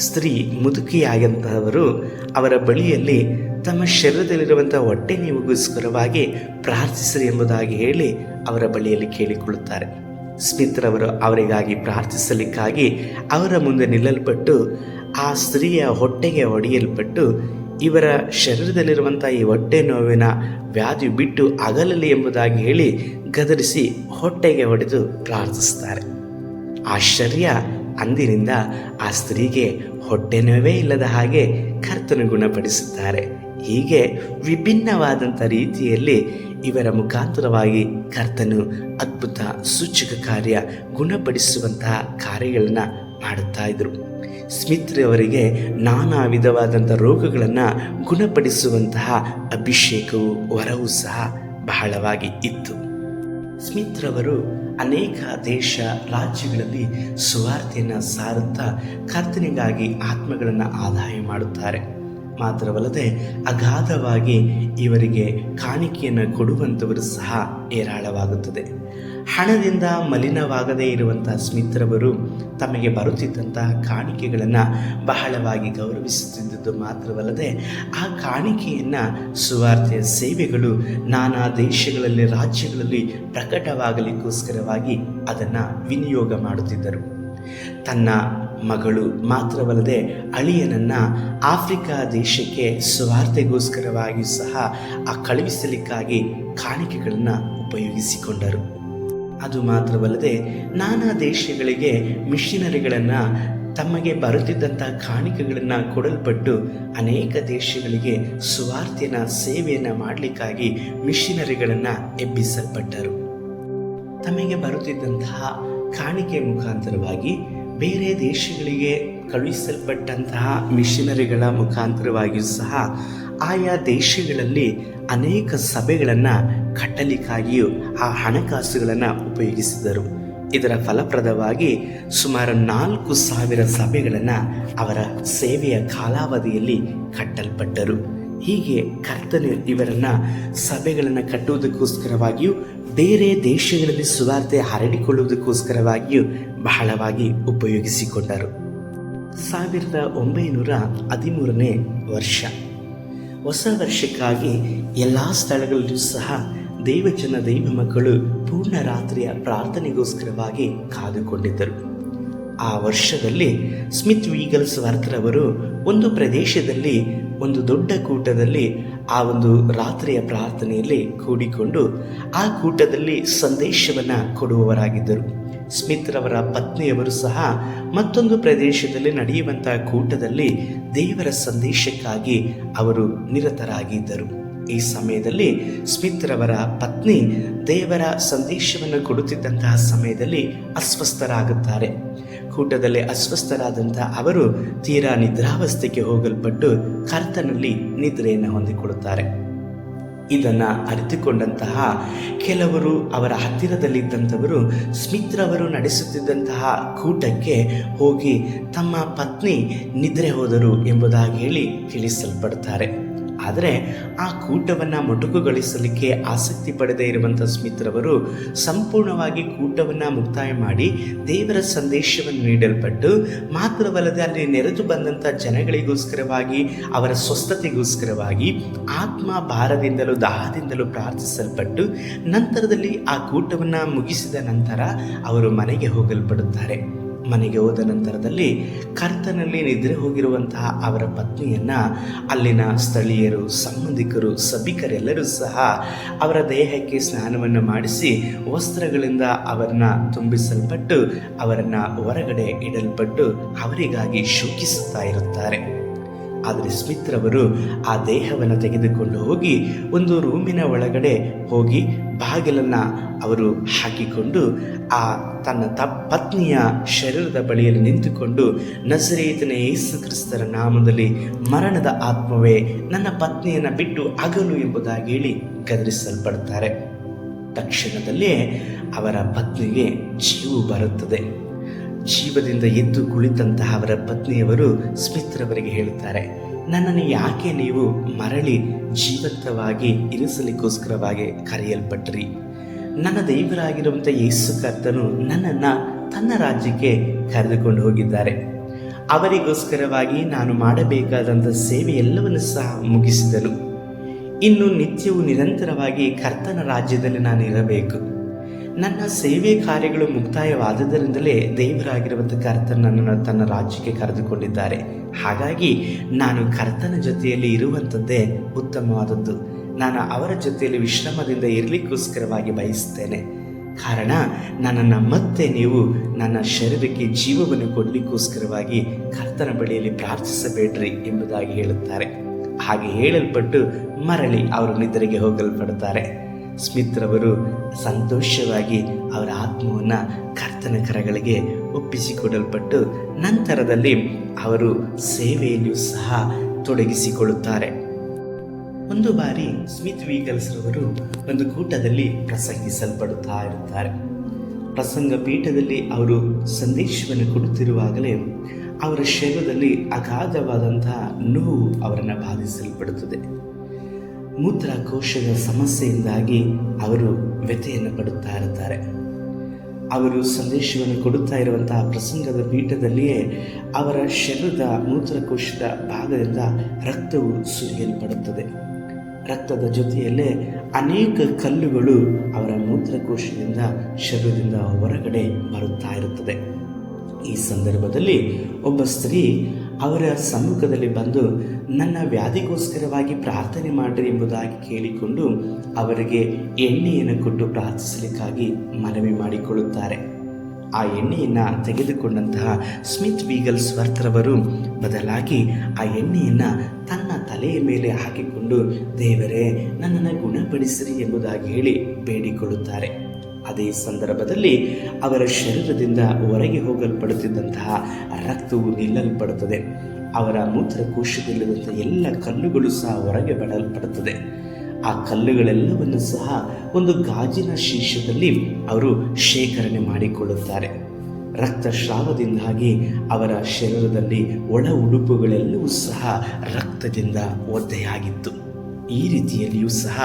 ಸ್ತ್ರೀ ಮುದುಕಿಯಾದಂತಹವರು ಅವರ ಬಳಿಯಲ್ಲಿ ತಮ್ಮ ಶರೀರದಲ್ಲಿರುವಂಥ ಹೊಟ್ಟೆ ನೋವಿಗೋಸ್ಕರವಾಗಿ ಪ್ರಾರ್ಥಿಸಿರಿ ಎಂಬುದಾಗಿ ಹೇಳಿ ಅವರ ಬಳಿಯಲ್ಲಿ ಕೇಳಿಕೊಳ್ಳುತ್ತಾರೆ. ಸ್ಮಿತ್ರವರು ಅವರಿಗಾಗಿ ಪ್ರಾರ್ಥಿಸಲಿಕ್ಕಾಗಿ ಅವರ ಮುಂದೆ ನಿಲ್ಲಲ್ಪಟ್ಟು ಆ ಸ್ತ್ರೀಯ ಹೊಟ್ಟೆಗೆ ಹೊಡೆಯಲ್ಪಟ್ಟು ಇವರ ಶರೀರದಲ್ಲಿರುವಂಥ ಈ ಹೊಟ್ಟೆ ನೋವಿನ ವ್ಯಾಧಿ ಬಿಟ್ಟು ಅಗಲಲಿ ಎಂಬುದಾಗಿ ಹೇಳಿ ಗದರಿಸಿ ಹೊಟ್ಟೆಗೆ ಹೊಡೆದು ಪ್ರಾರ್ಥಿಸ್ತಾರೆ. ಆಶ್ಚರ್ಯ, ಅಂದಿನಿಂದ ಆ ಸ್ತ್ರೀಗೆ ಹೊಟ್ಟೆ ನೋವೇ ಇಲ್ಲದ ಹಾಗೆ ಕರ್ತನು ಗುಣಪಡಿಸುತ್ತಾರೆ. ಹೀಗೆ ವಿಭಿನ್ನವಾದಂಥ ರೀತಿಯಲ್ಲಿ ಇವರ ಮುಖಾಂತರವಾಗಿ ಕರ್ತನು ಅದ್ಭುತ ಸೂಚಕ ಕಾರ್ಯ ಗುಣಪಡಿಸುವಂತಹ ಕಾರ್ಯಗಳನ್ನು ಮಾಡುತ್ತಾ ಇದ್ದರು. ಸ್ಮಿತ್ರವರಿಗೆ ನಾನಾ ವಿಧವಾದಂಥ ರೋಗಗಳನ್ನು ಗುಣಪಡಿಸುವಂತಹ ಅಭಿಷೇಕವು ವರವೂ ಸಹ ಬಹಳವಾಗಿ ಇತ್ತು. ಸ್ಮಿತ್ರವರು ಅನೇಕ ದೇಶ ರಾಜ್ಯಗಳಲ್ಲಿ ಸುವಾರ್ತೆಯನ್ನು ಸಾರುತ್ತಾ ಕರ್ತನಿಗಾಗಿ ಆತ್ಮಗಳನ್ನು ಆದಾಯ ಮಾಡುತ್ತಾರೆ. ಮಾತ್ರವಲ್ಲದೆ ಅಗಾಧವಾಗಿ ಇವರಿಗೆ ಕಾಣಿಕೆಯನ್ನು ಕೊಡುವಂಥವರು ಸಹ ಹೇರಾಳವಾಗುತ್ತದೆ. ಹಣದಿಂದ ಮಲಿನವಾಗದೇ ಇರುವಂಥ ಸ್ಮಿತ್ರವರು ತಮಗೆ ಬರುತ್ತಿದ್ದಂತಹ ಕಾಣಿಕೆಗಳನ್ನು ಬಹಳವಾಗಿ ಗೌರವಿಸುತ್ತಿದ್ದುದು ಮಾತ್ರವಲ್ಲದೆ ಆ ಕಾಣಿಕೆಯನ್ನು ಸುವಾರ್ತೆಯ ಸೇವೆಗಳು ನಾನಾ ದೇಶಗಳಲ್ಲಿ ರಾಜ್ಯಗಳಲ್ಲಿ ಪ್ರಕಟವಾಗಲಿಕ್ಕೋಸ್ಕರವಾಗಿ ಅದನ್ನು ವಿನಿಯೋಗ ಮಾಡುತ್ತಿದ್ದರು. ತನ್ನ ಮಗಳು ಮಾತ್ರವಲ್ಲದೆ ಅಳಿಯನನ್ನು ಆಫ್ರಿಕಾ ದೇಶಕ್ಕೆ ಸುವಾರ್ತೆಗೋಸ್ಕರವಾಗಿ ಸಹ ಆ ಕಳುಹಿಸಲಿಕ್ಕಾಗಿ ಕಾಣಿಕೆಗಳನ್ನು ಉಪಯೋಗಿಸಿಕೊಂಡರು. ಅದು ಮಾತ್ರವಲ್ಲದೆ ನಾನಾ ದೇಶಗಳಿಗೆ ಮಿಷನರಿಗಳನ್ನು ತಮಗೆ ಬರುತ್ತಿದ್ದಂಥ ಕಾಣಿಕೆಗಳನ್ನು ಕೊಡಲ್ಪಟ್ಟು ಅನೇಕ ದೇಶಗಳಿಗೆ ಸುವಾರ್ತೆಯ ಸೇವೆಯನ್ನು ಮಾಡಲಿಕ್ಕಾಗಿ ಮಿಷನರಿಗಳನ್ನು ಎಬ್ಬಿಸಲ್ಪಟ್ಟರು. ತಮಗೆ ಬರುತ್ತಿದ್ದಂತಹ ಕಾಣಿಕೆ ಮುಖಾಂತರವಾಗಿ ಬೇರೆ ದೇಶಗಳಿಗೆ ಕಳುಹಿಸಲ್ಪಟ್ಟಂತಹ ಮಿಷನರಿಗಳ ಮುಖಾಂತರವಾಗಿಯೂ ಸಹ ಆಯಾ ದೇಶಗಳಲ್ಲಿ ಅನೇಕ ಸಭೆಗಳನ್ನು ಕಟ್ಟಲಿಕ್ಕಾಗಿಯೂ ಆ ಹಣಕಾಸುಗಳನ್ನು ಉಪಯೋಗಿಸಿದರು. ಇದರ ಫಲಪ್ರದವಾಗಿ ಸುಮಾರು 4,000 ಸಭೆಗಳನ್ನು ಅವರ ಸೇವೆಯ ಕಾಲಾವಧಿಯಲ್ಲಿ ಕಟ್ಟಲ್ಪಟ್ಟರು. ಹೀಗೆ ಕರ್ತನು ಇವರನ್ನು ಸಭೆಗಳನ್ನು ಕಟ್ಟುವುದಕ್ಕೋಸ್ಕರವಾಗಿಯೂ ಬೇರೆ ದೇಶಗಳಲ್ಲಿ ಸುವಾರ್ತೆ ಹರಡಿಕೊಳ್ಳುವುದಕ್ಕೋಸ್ಕರವಾಗಿಯೂ ಬಹಳವಾಗಿ ಉಪಯೋಗಿಸಿಕೊಂಡರು. 1913ನೇ ವರ್ಷ ಹೊಸ ವರ್ಷಕ್ಕಾಗಿ ಎಲ್ಲ ಸ್ಥಳಗಳಲ್ಲೂ ಸಹ ದೈವಜನ ದೈವ ಮಕ್ಕಳು ಪೂರ್ಣ ರಾತ್ರಿಯ ಪ್ರಾರ್ಥನೆಗೋಸ್ಕರವಾಗಿ ಕಾದುಕೊಂಡಿದ್ದರು. ಆ ವರ್ಷದಲ್ಲಿ ಸ್ಮಿತ್ ವೀಗಲ್ಸ್ ವರ್ತ್ರವರು ಒಂದು ಪ್ರದೇಶದಲ್ಲಿ ಒಂದು ದೊಡ್ಡ ಕೂಟದಲ್ಲಿ ಆ ಒಂದು ರಾತ್ರಿಯ ಪ್ರಾರ್ಥನೆಯಲ್ಲಿ ಕೂಡಿಕೊಂಡು ಆ ಕೂಟದಲ್ಲಿ ಸಂದೇಶವನ್ನು ಕೊಡುವವರಾಗಿದ್ದರು. ಸ್ಮಿತ್ ರವರ ಪತ್ನಿಯವರು ಸಹ ಮತ್ತೊಂದು ಪ್ರದೇಶದಲ್ಲಿ ನಡೆಯುವಂತಹ ಕೂಟದಲ್ಲಿ ದೇವರ ಸಂದೇಶಕ್ಕಾಗಿ ಅವರು ನಿರತರಾಗಿದ್ದರು. ಈ ಸಮಯದಲ್ಲಿ ಸ್ಮಿತ್ ರವರ ಪತ್ನಿ ದೇವರ ಸಂದೇಶವನ್ನು ಕೊಡುತ್ತಿದ್ದಂತಹ ಸಮಯದಲ್ಲಿ ಅಸ್ವಸ್ಥರಾಗುತ್ತಾರೆ. ಕೂಟದಲ್ಲಿ ಅಸ್ವಸ್ಥರಾದಂತಹ ಅವರು ತೀರಾ ನಿದ್ರಾವಸ್ಥೆಗೆ ಹೋಗಲ್ಪಟ್ಟು ಕರ್ತನಲ್ಲಿ ನಿದ್ರೆಯನ್ನು ಹೊಂದಿಕೊಳ್ಳುತ್ತಾರೆ. ಇದನ್ನು ಅರಿತುಕೊಂಡಂತಹ ಕೆಲವರು ಅವರ ಹತ್ತಿರದಲ್ಲಿದ್ದಂಥವರು ಸ್ಮಿತ್ ರವರು ನಡೆಸುತ್ತಿದ್ದಂತಹ ಕೂಟಕ್ಕೆ ಹೋಗಿ ತಮ್ಮ ಪತ್ನಿ ನಿದ್ರೆ ಹೋದರು ಎಂಬುದಾಗಿ ಹೇಳಿ ತಿಳಿಸಲ್ಪಡ್ತಾರೆ. ಆದರೆ ಆ ಕೂಟವನ್ನು ಮೊಟಕುಗೊಳಿಸಲಿಕ್ಕೆ ಆಸಕ್ತಿ ಪಡೆದೇ ಇರುವಂಥ ಸ್ಮಿತ್ ರವರು ಸಂಪೂರ್ಣವಾಗಿ ಕೂಟವನ್ನು ಮುಕ್ತಾಯ ಮಾಡಿ ದೇವರ ಸಂದೇಶವನ್ನು ನೀಡಲ್ಪಟ್ಟು ಮಾತ್ರವಲ್ಲದೆ ಅಲ್ಲಿ ನೆರೆದು ಬಂದಂಥ ಜನಗಳಿಗೋಸ್ಕರವಾಗಿ ಅವರ ಸ್ವಸ್ಥತೆಗೋಸ್ಕರವಾಗಿ ಆತ್ಮ ಭಾರದಿಂದಲೂ ದಾಹದಿಂದಲೂ ಪ್ರಾರ್ಥಿಸಲ್ಪಟ್ಟು ನಂತರದಲ್ಲಿ ಆ ಕೂಟವನ್ನು ಮುಗಿಸಿದ ನಂತರ ಅವರು ಮನೆಗೆ ಹೋಗಲ್ಪಡುತ್ತಾರೆ. ಮನೆಗೆ ಹೋದ ನಂತರದಲ್ಲಿ ಕರ್ತನಲ್ಲಿ ನಿದ್ರೆ ಹೋಗಿರುವಂತಹ ಅವರ ಪತ್ನಿಯನ್ನು ಅಲ್ಲಿನ ಸ್ಥಳೀಯರು, ಸಂಬಂಧಿಕರು, ಸಭಿಕರೆಲ್ಲರೂ ಸಹ ಅವರ ದೇಹಕ್ಕೆ ಸ್ನಾನವನ್ನು ಮಾಡಿಸಿ ವಸ್ತ್ರಗಳಿಂದ ಅವರನ್ನು ತುಂಬಿಸಲ್ಪಟ್ಟು ಅವರನ್ನು ಹೊರಗಡೆ ಇಡಲ್ಪಟ್ಟು ಅವರಿಗಾಗಿ ಶೋಕಿಸುತ್ತಾ ಇರುತ್ತಾರೆ. ಆದರೆ ಸ್ಮಿತ್ ರವರು ಆ ದೇಹವನ್ನು ತೆಗೆದುಕೊಂಡು ಹೋಗಿ ಒಂದು ರೂಮಿನ ಒಳಗಡೆ ಹೋಗಿ ಬಾಗಿಲನ್ನು ಅವರು ಹಾಕಿಕೊಂಡು ಆ ತನ್ನ ಪತ್ನಿಯ ಶರೀರದ ಬಳಿಯಲ್ಲಿ ನಿಂತುಕೊಂಡು ನಜರೇತಿನ ಯೇಸು ಕ್ರಿಸ್ತರ ನಾಮದಲ್ಲಿ ಮರಣದ ಆತ್ಮವೇ ನನ್ನ ಪತ್ನಿಯನ್ನು ಬಿಟ್ಟು ಅಗಲು ಎಂಬುದಾಗಿ ಹೇಳಿ ಗದರಿಸಲ್ಪಡ್ತಾರೆ. ತಕ್ಷಣದಲ್ಲೇ ಅವರ ಪತ್ನಿಗೆ ಜೀವ ಬರುತ್ತದೆ. ಜೀವದಿಂದ ಎದ್ದು ಕುಳಿತಂತಹ ಅವರ ಪತ್ನಿಯವರು ಸ್ಮಿತ್ ರವರಿಗೆ ಹೇಳುತ್ತಾರೆ, ನನ್ನನ್ನು ಯಾಕೆ ನೀವು ಮರಳಿ ಜೀವಂತವಾಗಿ ಇರಿಸಲಿಕ್ಕೋಸ್ಕರವಾಗಿ ಕರೆಯಲ್ಪಟ್ರಿ? ನನ್ನ ದೇವರಾಗಿರುವಂಥ ಯೇಸು ಕರ್ತನು ನನ್ನನ್ನು ತನ್ನ ರಾಜ್ಯಕ್ಕೆ ಕರೆದುಕೊಂಡು ಹೋಗಿದ್ದಾರೆ. ಅವರಿಗೋಸ್ಕರವಾಗಿ ನಾನು ಮಾಡಬೇಕಾದಂಥ ಸೇವೆ ಎಲ್ಲವನ್ನು ಸಹ ಮುಗಿಸಿದನು. ಇನ್ನು ನಿತ್ಯವೂ ನಿರಂತರವಾಗಿ ಕರ್ತನ ರಾಜ್ಯದಲ್ಲಿ ನಾನು ಇರಬೇಕು. ನನ್ನ ಸೇವೆ ಕಾರ್ಯಗಳು ಮುಕ್ತಾಯವಾದದರಿಂದಲೇ ದೇವರಾಗಿರುವಂಥ ಕರ್ತನ ನನ್ನನ್ನು ತನ್ನ ರಾಜ್ಯಕ್ಕೆ ಕರೆದುಕೊಂಡಿದ್ದಾರೆ. ಹಾಗಾಗಿ ನಾನು ಕರ್ತನ ಜೊತೆಯಲ್ಲಿ ಇರುವಂಥದ್ದೇ ಉತ್ತಮವಾದದ್ದು. ನಾನು ಅವರ ಜೊತೆಯಲ್ಲಿ ವಿಶ್ರಮದಿಂದ ಇರಲಿಕ್ಕೋಸ್ಕರವಾಗಿ ಬಯಸ್ತೇನೆ. ಕಾರಣ ನನ್ನನ್ನು ಮತ್ತೆ ನೀವು ನನ್ನ ಶರೀರಕ್ಕೆ ಜೀವವನ್ನು ಕೊಡಲಿಕ್ಕೋಸ್ಕರವಾಗಿ ಕರ್ತನ ಬಳಿಯಲ್ಲಿ ಪ್ರಾರ್ಥಿಸಬೇಡ್ರಿ ಎಂಬುದಾಗಿ ಹೇಳುತ್ತಾರೆ. ಹಾಗೆ ಹೇಳಲ್ಪಟ್ಟು ಮರಳಿ ಅವರು ನಿದ್ರೆಗೆ ಹೋಗಲ್ಪಡುತ್ತಾರೆ. ಸ್ಮಿತ್ ರವರು ಸಂತೋಷವಾಗಿ ಅವರ ಆತ್ಮವನ್ನು ಕರ್ತನ ಕರಗಳಿಗೆ ಒಪ್ಪಿಸಿಕೊಡಲ್ಪಟ್ಟು ನಂತರದಲ್ಲಿ ಅವರು ಸೇವೆಯಲ್ಲಿಯೂ ಸಹ ತೊಡಗಿಸಿಕೊಳ್ಳುತ್ತಾರೆ. ಒಂದು ಬಾರಿ ಸ್ಮಿತ್ ವೀಗಲ್ಸ್ ರವರು ಒಂದು ಕೂಟದಲ್ಲಿ ಪ್ರಸಂಗಿಸಲ್ಪಡುತ್ತಾ ಇರುತ್ತಾರೆ. ಪ್ರಸಂಗ ಪೀಠದಲ್ಲಿ ಅವರು ಸಂದೇಶವನ್ನು ಕೊಡುತ್ತಿರುವಾಗಲೇ ಅವರ ಶರೀರದಲ್ಲಿ ಅಗಾಧವಾದಂತಹ ನೋವು ಅವರನ್ನು ಬಾಧಿಸಲ್ಪಡುತ್ತದೆ. ಮೂತ್ರಕೋಶದ ಸಮಸ್ಯೆಯಿಂದಾಗಿ ಅವರು ವ್ಯಥೆಯನ್ನು ಪಡುತ್ತಾ ಇರುತ್ತಾರೆ. ಅವರು ಸಂದೇಶವನ್ನು ಕೊಡುತ್ತಾ ಇರುವಂತಹ ಪ್ರಸಂಗದ ಪೀಠದಲ್ಲಿಯೇ ಅವರ ಶರೀರದ ಮೂತ್ರಕೋಶದ ಭಾಗದಿಂದ ರಕ್ತವು ಸುರಿಯಲ್ಪಡುತ್ತದೆ. ರಕ್ತದ ಜೊತೆಯಲ್ಲೇ ಅನೇಕ ಕಲ್ಲುಗಳು ಅವರ ಮೂತ್ರಕೋಶದಿಂದ ಶರೀರದಿಂದ ಹೊರಗಡೆ ಬರುತ್ತಾ ಇರುತ್ತದೆ. ಈ ಸಂದರ್ಭದಲ್ಲಿ ಒಬ್ಬ ಸ್ತ್ರೀ ಅವರ ಸಮ್ಮುಖದಲ್ಲಿ ಬಂದು ನನ್ನ ವ್ಯಾಧಿಗೋಸ್ಕರವಾಗಿ ಪ್ರಾರ್ಥನೆ ಮಾಡಿರಿ ಎಂಬುದಾಗಿ ಕೇಳಿಕೊಂಡು ಅವರಿಗೆ ಎಣ್ಣೆಯನ್ನು ಕೊಟ್ಟು ಪ್ರಾರ್ಥಿಸಲಿಕ್ಕಾಗಿ ಮನವಿ ಮಾಡಿಕೊಳ್ಳುತ್ತಾರೆ. ಆ ಎಣ್ಣೆಯನ್ನು ತೆಗೆದುಕೊಂಡಂತಹ ಸ್ಮಿತ್ ವೀಗಲ್ಸ್ ವರ್ತ್ರವರು ಬದಲಾಗಿ ಆ ಎಣ್ಣೆಯನ್ನು ತನ್ನ ತಲೆಯ ಮೇಲೆ ಹಾಕಿಕೊಂಡು ದೇವರೇ ನನ್ನನ್ನು ಗುಣಪಡಿಸಿರಿ ಎಂಬುದಾಗಿ ಹೇಳಿ ಬೇಡಿಕೊಳ್ಳುತ್ತಾರೆ. ಅದೇ ಸಂದರ್ಭದಲ್ಲಿ ಅವರ ಶರೀರದಿಂದ ಹೊರಗೆ ಹೋಗಲ್ಪಡುತ್ತಿದ್ದಂತಹ ರಕ್ತವು ನಿಲ್ಲಲ್ಪಡುತ್ತದೆ. ಅವರ ಮೂತ್ರಕೋಶದಲ್ಲಿರುವಂಥ ಎಲ್ಲ ಕಲ್ಲುಗಳು ಸಹ ಹೊರಗೆ ಬರಲ್ಪಡುತ್ತದೆ. ಆ ಕಲ್ಲುಗಳೆಲ್ಲವನ್ನು ಸಹ ಒಂದು ಗಾಜಿನ ಶೀರ್ಷದಲ್ಲಿ ಅವರು ಶೇಖರಣೆ ಮಾಡಿಕೊಳ್ಳುತ್ತಾರೆ. ರಕ್ತಸ್ರಾವದಿಂದಾಗಿ ಅವರ ಶರೀರದಲ್ಲಿ ಒಳ ಉಡುಪುಗಳೆಲ್ಲವೂ ಸಹ ರಕ್ತದಿಂದ ಒದ್ದೆಯಾಗಿತ್ತು. ಈ ರೀತಿಯಲ್ಲಿಯೂ ಸಹ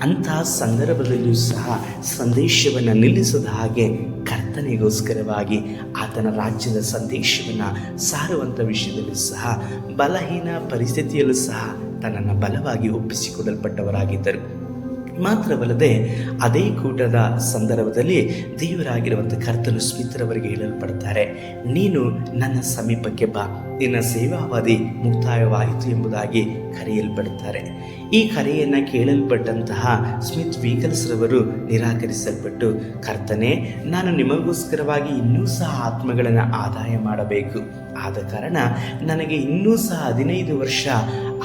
ಅಂತಹ ಸಂದರ್ಭದಲ್ಲಿಯೂ ಸಹ ಸಂದೇಶವನ್ನು ನಿಲ್ಲಿಸದ ಹಾಗೆ ಕರ್ತನಿಗೋಸ್ಕರವಾಗಿ ಆತನ ರಾಜ್ಯದ ಸಂದೇಶವನ್ನು ಸಾರುವಂಥ ವಿಷಯದಲ್ಲೂ ಸಹ ಬಲಹೀನ ಪರಿಸ್ಥಿತಿಯಲ್ಲೂ ಸಹ ತನ್ನನ್ನು ಬಲವಾಗಿ ಒಪ್ಪಿಸಿಕೊಡಲ್ಪಟ್ಟವರಾಗಿದ್ದರು. ಮಾತ್ರವಲ್ಲದೆ ಅದೇ ಕೂಟದ ಸಂದರ್ಭದಲ್ಲಿ ದೇವರಾಗಿರುವಂಥ ಕರ್ತನು ಸ್ಮಿತ್ ರವರಿಗೆ ಹೇಳಲ್ಪಡ್ತಾರೆ, ನೀನು ನನ್ನ ಸಮೀಪಕ್ಕೆ ಬಾ, ನಿನ್ನ ಸೇವಾವಧಿ ಮುಕ್ತಾಯವಾಯಿತು ಎಂಬುದಾಗಿ ಕರೆಯಲ್ಪಡುತ್ತಾರೆ. ಈ ಕರೆಯನ್ನು ಕೇಳಲ್ಪಟ್ಟಂತಹ ಸ್ಮಿತ್ ವೀಗಲ್ಸ್ರವರು ನಿರಾಕರಿಸಲ್ಪಟ್ಟು, ಕರ್ತನೇ, ನಾನು ನಿಮಗೋಸ್ಕರವಾಗಿ ಇನ್ನೂ ಸಹ ಆತ್ಮಗಳನ್ನು ಆದಾಯ ಮಾಡಬೇಕು, ಆದ ಕಾರಣ ನನಗೆ ಇನ್ನೂ ಸಹ 15 ವರ್ಷ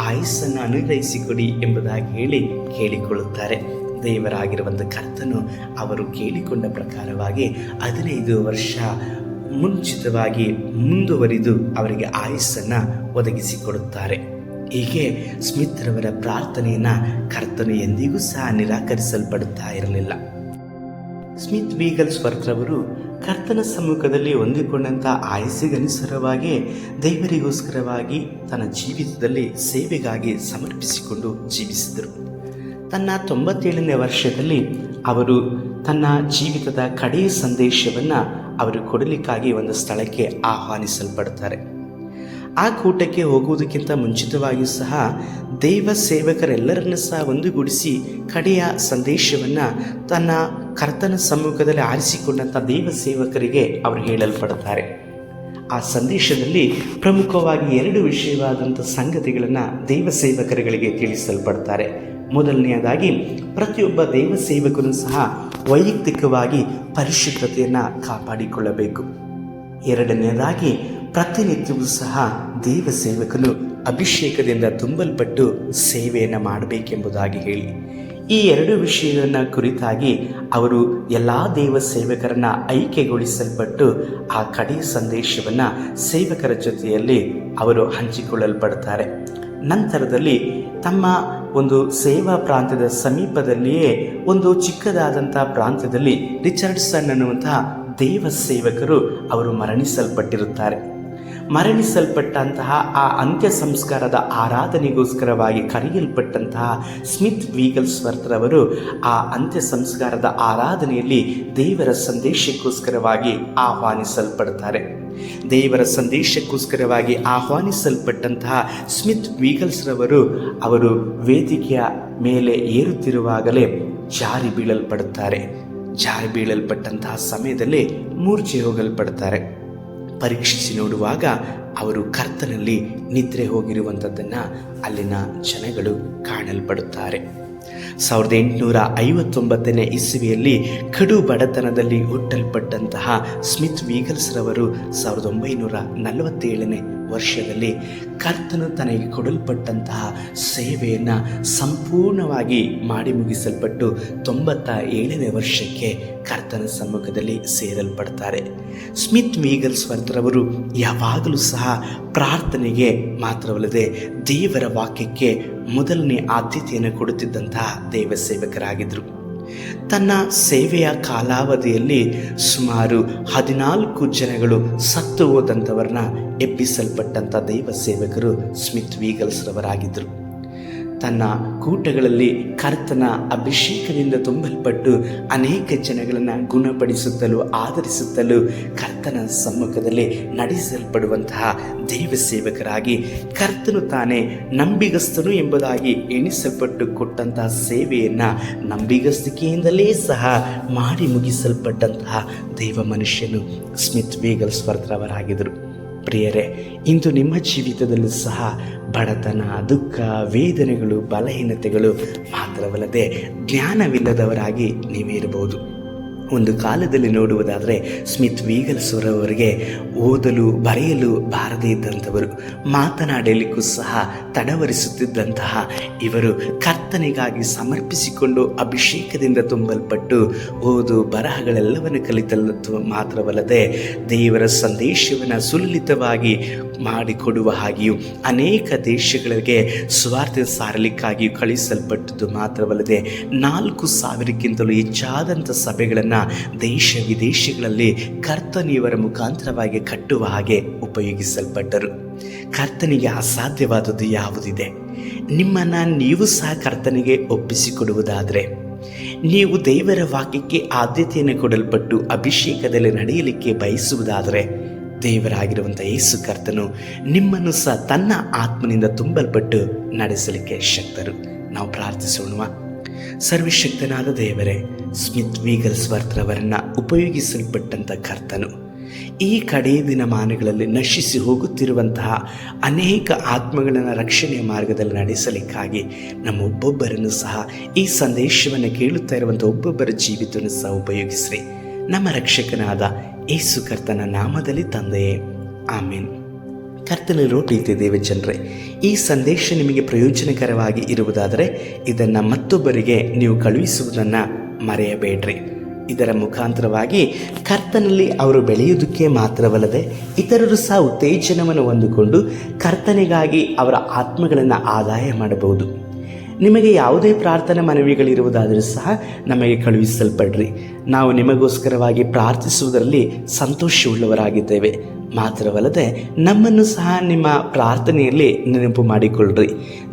ಆಯುಸ್ಸನ್ನು ಅನುಗ್ರಹಿಸಿಕೊಡಿ ಎಂಬುದಾಗಿ ಹೇಳಿ ಕೇಳಿಕೊಳ್ಳುತ್ತಾರೆ. ದೇವರಾಗಿರುವಂಥ ಕರ್ತನು ಅವರು ಕೇಳಿಕೊಂಡ ಪ್ರಕಾರವಾಗಿ 15 ವರ್ಷ ಮುಂಚಿತವಾಗಿ ಮುಂದುವರಿದು ಅವರಿಗೆ ಆಯುಸ್ಸನ್ನು ಒದಗಿಸಿಕೊಡುತ್ತಾರೆ. ಹೀಗೆ ಸ್ಮಿತ್ರವರ ಪ್ರಾರ್ಥನೆಯನ್ನು ಕರ್ತನು ಎಂದಿಗೂ ಸಹ ನಿರಾಕರಿಸಲ್ಪಡುತ್ತಾ ಇರಲಿಲ್ಲ. ಸ್ಮಿತ್ ವೀಗಲ್ಸ್ವರ್ತ್ರವರು ಕರ್ತನ ಸಮ್ಮುಖದಲ್ಲಿ ಹೊಂದಿಕೊಂಡಂಥ ಆಯಸ್ಸಿಗನುಸಾರವಾಗಿ ದೇವರಿಗೋಸ್ಕರವಾಗಿ ತನ್ನ ಜೀವಿತದಲ್ಲಿ ಸೇವೆಗಾಗಿ ಸಮರ್ಪಿಸಿಕೊಂಡು ಜೀವಿಸಿದರು. ತನ್ನ 97ನೇ ವರ್ಷದಲ್ಲಿ ಅವರು ತನ್ನ ಜೀವಿತದ ಕಡೆಯ ಸಂದೇಶವನ್ನು ಅವರು ಕೊಡಲಿಕ್ಕಾಗಿ ಒಂದು ಸ್ಥಳಕ್ಕೆ ಆಹ್ವಾನಿಸಲ್ಪಡ್ತಾರೆ. ಆ ಕೂಟಕ್ಕೆ ಹೋಗುವುದಕ್ಕಿಂತ ಮುಂಚಿತವಾಗಿಯೂ ಸಹ ದೈವ ಸೇವಕರೆಲ್ಲರನ್ನು ಸಹ ಒಂದುಗೂಡಿಸಿ ಕಡೆಯ ಸಂದೇಶವನ್ನು ತನ್ನ ಕರ್ತನ ಸಮ್ಮುಖದಲ್ಲಿ ಆರಿಸಿಕೊಂಡಂಥ ದೈವ ಸೇವಕರಿಗೆ ಅವರು ಹೇಳಲ್ಪಡುತ್ತಾರೆ. ಆ ಸಂದೇಶದಲ್ಲಿ ಪ್ರಮುಖವಾಗಿ 2 ವಿಷಯವಾದಂಥ ಸಂಗತಿಗಳನ್ನು ದೈವ ಸೇವಕರುಗಳಿಗೆ ತಿಳಿಸಲ್ಪಡ್ತಾರೆ. ಮೊದಲನೆಯದಾಗಿ, ಪ್ರತಿಯೊಬ್ಬ ದೈವ ಸೇವಕನು ಸಹ ವೈಯಕ್ತಿಕವಾಗಿ ಪರಿಶುದ್ಧತೆಯನ್ನು ಕಾಪಾಡಿಕೊಳ್ಳಬೇಕು. ಎರಡನೆಯದಾಗಿ, ಪ್ರತಿನಿತ್ಯವೂ ಸಹ ದೈವ ಸೇವಕನು ಅಭಿಷೇಕದಿಂದ ತುಂಬಲ್ಪಟ್ಟು ಸೇವೆಯನ್ನು ಮಾಡಬೇಕೆಂಬುದಾಗಿ ಹೇಳಿ, ಈ 2 ವಿಷಯಗಳನ್ನು ಕುರಿತಾಗಿ ಅವರು ಎಲ್ಲ ದೈವ ಸೇವಕರನ್ನು ಐಕ್ಯಗೊಳಿಸಲ್ಪಟ್ಟು ಆ ಕಡೆಯ ಸಂದೇಶವನ್ನು ಸೇವಕರ ಜೊತೆಯಲ್ಲಿ ಅವರು ಹಂಚಿಕೊಳ್ಳಲ್ಪಡ್ತಾರೆ. ನಂತರದಲ್ಲಿ ತಮ್ಮ ಒಂದು ಸೇವಾ ಪ್ರಾಂತ್ಯದ ಸಮೀಪದಲ್ಲಿಯೇ ಒಂದು ಚಿಕ್ಕದಾದಂಥ ಪ್ರಾಂತ್ಯದಲ್ಲಿ ರಿಚರ್ಡ್ಸನ್ ಅನ್ನುವಂತಹ ದೈವ ಸೇವಕರು ಅವರು ಮರಣಿಸಲ್ಪಟ್ಟಿರುತ್ತಾರೆ. ಮರಣಿಸಲ್ಪಟ್ಟಂತಹ ಆ ಅಂತ್ಯ ಸಂಸ್ಕಾರದ ಆರಾಧನೆಗೋಸ್ಕರವಾಗಿ ಕರೆಯಲ್ಪಟ್ಟಂತಹ ಸ್ಮಿತ್ ವೀಗಲ್ಸ್ವರ್ತ್ರವರು ಆ ಅಂತ್ಯ ಸಂಸ್ಕಾರದ ಆರಾಧನೆಯಲ್ಲಿ ದೇವರ ಸಂದೇಶಕ್ಕೋಸ್ಕರವಾಗಿ ಆಹ್ವಾನಿಸಲ್ಪಡ್ತಾರೆ. ದೇವರ ಸಂದೇಶಕ್ಕೋಸ್ಕರವಾಗಿ ಆಹ್ವಾನಿಸಲ್ಪಟ್ಟಂತಹ ಸ್ಮಿತ್ ವೀಗಲ್ಸ್ರವರು ಅವರು ವೇದಿಕೆಯ ಮೇಲೆ ಏರುತ್ತಿರುವಾಗಲೇ ಜಾರಿ ಬೀಳಲ್ಪಟ್ಟಂತಹ ಸಮಯದಲ್ಲಿ ಮೂರ್ಛೆ ಹೋಗಲ್ಪಡ್ತಾರೆ. ಪರೀಕ್ಷಿಸಿ ನೋಡುವಾಗ ಅವರು ಕರ್ತನಲ್ಲಿ ನಿದ್ರೆ ಹೋಗಿರುವಂಥದ್ದನ್ನು ಅಲ್ಲಿನ ಜನಗಳು ಕಾಣಲ್ಪಡುತ್ತಾರೆ. 1859ನೇ ಇಸವಿಯಲ್ಲಿ ಕಡು ಬಡತನದಲ್ಲಿ ಹುಟ್ಟಲ್ಪಟ್ಟಂತಹ ಸ್ಮಿತ್ ವೀಗಲ್ಸ್ರವರು 1947ನೇ ವರ್ಷದಲ್ಲಿ ಕರ್ತನು ತನಗೆ ಕೊಡಲ್ಪಟ್ಟಂತಹ ಸೇವೆಯನ್ನು ಸಂಪೂರ್ಣವಾಗಿ ಮಾಡಿ ಮುಗಿಸಲ್ಪಟ್ಟು 97ನೇ ವರ್ಷಕ್ಕೆ ಕರ್ತನ ಸಮ್ಮುಖದಲ್ಲಿ ಸೇರಲ್ಪಡ್ತಾರೆ. ಸ್ಮಿತ್ ವೀಗಲ್ಸ್ವರ್ತ್ರವರು ಯಾವಾಗಲೂ ಸಹ ಪ್ರಾರ್ಥನೆಗೆ ಮಾತ್ರವಲ್ಲದೆ ದೇವರ ವಾಕ್ಯಕ್ಕೆ ಮೊದಲನೇ ಆದ್ಯತೆಯನ್ನು ಕೊಡುತ್ತಿದ್ದಂತಹ ದೈವ ಸೇವಕರಾಗಿದ್ದರು. ತನ್ನ ಸೇವೆಯ ಕಾಲಾವಧಿಯಲ್ಲಿ ಸುಮಾರು 14 ಜನಗಳು ಸತ್ತು ಹೋದಂಥವ್ರನ್ನ ಎಬ್ಬಿಸಲ್ಪಟ್ಟಂಥ ದೈವ ಸೇವಕರು ಸ್ಮಿತ್ ವೀಗಲ್ಸ್ರವರಾಗಿದ್ದರು. ತನ್ನ ಕೂಟಗಳಲ್ಲಿ ಕರ್ತನ ಅಭಿಷೇಕದಿಂದ ತುಂಬಲ್ಪಟ್ಟು ಅನೇಕ ಜನಗಳನ್ನು ಗುಣಪಡಿಸುತ್ತಲೂ ಆದರಿಸುತ್ತಲೂ ಕರ್ತನ ಸಮ್ಮುಖದಲ್ಲಿ ನಡೆಸಲ್ಪಡುವಂತಹ ದೈವ ಸೇವಕರಾಗಿ ಕರ್ತನು ತಾನೇ ನಂಬಿಗಸ್ತನು ಎಂಬುದಾಗಿ ಎಣಿಸಲ್ಪಟ್ಟು ಕೊಟ್ಟಂತಹ ಸೇವೆಯನ್ನು ನಂಬಿಗಸ್ತಿಕೆಯಿಂದಲೇ ಸಹ ಮಾಡಿ ಮುಗಿಸಲ್ಪಟ್ಟಂತಹ ದೈವ ಮನುಷ್ಯನು ಸ್ಮಿತ್ ವೀಗಲ್ಸ್ವರ್ತ್ರವರಾಗಿದ್ದರು. ಪ್ರಿಯರೇ, ಇಂದು ನಿಮ್ಮ ಜೀವಿತದಲ್ಲೂ ಸಹ ಬಡತನ, ದುಃಖ, ವೇದನೆಗಳು, ಬಲಹೀನತೆಗಳು ಮಾತ್ರವಲ್ಲದೆ ಜ್ಞಾನವಿಲ್ಲದವರಾಗಿ ನೀವೇ ಇರಬಹುದು. ಒಂದು ಕಾಲದಲ್ಲಿ ನೋಡುವುದಾದರೆ ಸ್ಮಿತ್ ವೀಗಲ್ಸ್ವರವರಿಗೆ ಓದಲು ಬರೆಯಲು ಬಾರದೇ ಇದ್ದಂಥವರು, ಮಾತನಾಡಲಿಕ್ಕೂ ಸಹ ತಡವರಿಸುತ್ತಿದ್ದಂತಹ ಇವರು ಕರ್ತನಿಗಾಗಿ ಸಮರ್ಪಿಸಿಕೊಂಡು ಅಭಿಷೇಕದಿಂದ ತುಂಬಲ್ಪಟ್ಟು ಓದು ಬರಹಗಳೆಲ್ಲವನ್ನು ಕಲಿತಲ್ಲದ್ದು ಮಾತ್ರವಲ್ಲದೆ ದೇವರ ಸಂದೇಶವನ್ನು ಸುಲಲಿತವಾಗಿ ಮಾಡಿಕೊಡುವ ಹಾಗೆಯೂ ಅನೇಕ ದೇಶಗಳಿಗೆ ಸ್ವಾರ್ಥ ಸಾರಲಿಕ್ಕಾಗಿಯೂ ಕಳಿಸಲ್ಪಟ್ಟದ್ದು ಮಾತ್ರವಲ್ಲದೆ 4,000ಕ್ಕಿಂತಲೂ ಹೆಚ್ಚಾದಂಥ ಸಭೆಗಳನ್ನು ದೇಶ ವಿದೇಶಗಳಲ್ಲಿ ಕರ್ತನಿಯವರ ಮುಖಾಂತರವಾಗಿ ಕಟ್ಟುವ ಹಾಗೆ ಉಪಯೋಗಿಸಲ್ಪಟ್ಟರು. ಕರ್ತನಿಗೆ ಅಸಾಧ್ಯವಾದದ್ದು ಯಾವುದಿದೆ? ನಿಮ್ಮನ್ನು ನೀವು ಸಹ ಕರ್ತನಿಗೆ ಒಪ್ಪಿಸಿಕೊಡುವುದಾದರೆ, ನೀವು ದೇವರ ವಾಕ್ಯಕ್ಕೆ ಆದ್ಯತೆಯನ್ನು ಕೊಡಲ್ಪಟ್ಟು ಅಭಿಷೇಕದಲ್ಲಿ ನಡೆಯಲಿಕ್ಕೆ ಬಯಸುವುದಾದರೆ, ದೇವರಾಗಿರುವಂಥ ಯೇಸು ಕರ್ತನು ನಿಮ್ಮನ್ನು ಸಹ ತನ್ನ ಆತ್ಮನಿಂದ ತುಂಬಲ್ಪಟ್ಟು ನಡೆಸಲಿಕ್ಕೆ ಶಕ್ತರು. ನಾವು ಪ್ರಾರ್ಥಿಸೋಣ. ಸರ್ವಶಕ್ತನಾದ ದೇವರೇ, ಸ್ಮಿತ್ ವೀಗಲ್ಸ್ವರ್ತ್ರವರನ್ನು ಉಪಯೋಗಿಸಲ್ಪಟ್ಟಂಥ ಕರ್ತನು ಈ ಕಡೆಯ ದಿನಮಾನಗಳಲ್ಲಿ ನಶಿಸಿ ಹೋಗುತ್ತಿರುವಂತಹ ಅನೇಕ ಆತ್ಮಗಳನ್ನು ರಕ್ಷಣೆಯ ಮಾರ್ಗದಲ್ಲಿ ನಡೆಸಲಿಕ್ಕಾಗಿ ನಮ್ಮ ಒಬ್ಬೊಬ್ಬರನ್ನು ಸಹ ಈ ಸಂದೇಶವನ್ನು ಕೇಳುತ್ತಾ ಇರುವಂಥ ಒಬ್ಬೊಬ್ಬರ ಜೀವಿತವನ್ನು ಸಹ ಉಪಯೋಗಿಸ್ರಿ. ನಮ್ಮ ರಕ್ಷಕನಾದ ಯೇಸು ಕರ್ತನ ನಾಮದಲ್ಲಿ ತಂದೆಯೇ, ಆಮೇನ್. ಕರ್ತನಲ್ಲಿರೋ ಪ್ರೀತಿ ದೇವಜನರೇ, ಈ ಸಂದೇಶ ನಿಮಗೆ ಪ್ರಯೋಜನಕರವಾಗಿ ಇರುವುದಾದರೆ ಇದನ್ನು ಮತ್ತೊಬ್ಬರಿಗೆ ನೀವು ಕಳುಹಿಸುವುದನ್ನು ಮರೆಯಬೇಡ್ರಿ. ಇದರ ಮುಖಾಂತರವಾಗಿ ಕರ್ತನಲ್ಲಿ ಅವರು ಬೆಳೆಯುವುದಕ್ಕೆ ಮಾತ್ರವಲ್ಲದೆ ಇತರರು ಸಹ ಉತ್ತೇಜನವನ್ನು ಹೊಂದಿಕೊಂಡು ಕರ್ತನಿಗಾಗಿ ಅವರ ಆತ್ಮಗಳನ್ನು ಆದಾಯ ಮಾಡಬಹುದು. ನಿಮಗೆ ಯಾವುದೇ ಪ್ರಾರ್ಥನೆ ಮನವಿಗಳಿರುವುದಾದರೂ ಸಹ ನಮಗೆ ಕಳುಹಿಸಲ್ಪಡ್ರಿ. ನಾವು ನಿಮಗೋಸ್ಕರವಾಗಿ ಪ್ರಾರ್ಥಿಸುವುದರಲ್ಲಿ ಸಂತೋಷವುಳ್ಳವರಾಗಿದ್ದೇವೆ. ಮಾತ್ರವಲ್ಲದೆ ನಮ್ಮನ್ನು ಸಹ ನಿಮ್ಮ ಪ್ರಾರ್ಥನೆಯಲ್ಲಿ ನೆನಪು ಮಾಡಿಕೊಳ್ಳ್ರಿ.